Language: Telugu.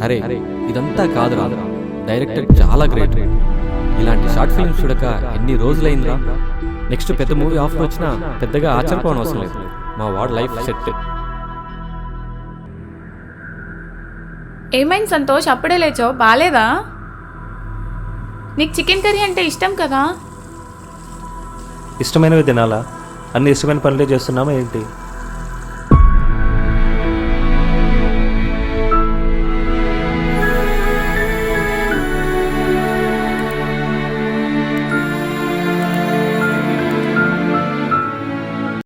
అరే ఇదంతా కాదురా, డైరెక్టర్ చాలా గ్రేట్. ఇలాంటి షార్ట్ ఫిల్మ్స్ చూడక ఎన్ని రోజులైందిరా. నెక్స్ట్ పెద్ద మూవీ ఆఫర్ వచ్చినా పెద్దగా ఆశ్చర్యపోవడం అవసరం లేదు. మా వాడు లైఫ్ సెట్. ఏమైంది సంతోష్, అప్పుడే లేచావు? బాలేదా? నీకు చికెన్ కర్రీ అంటే ఇష్టం కదా? ఇష్టమైనవి తినాలా? అన్ని ఇష్టమైన పనులే చేస్తున్నామా ఏంటి?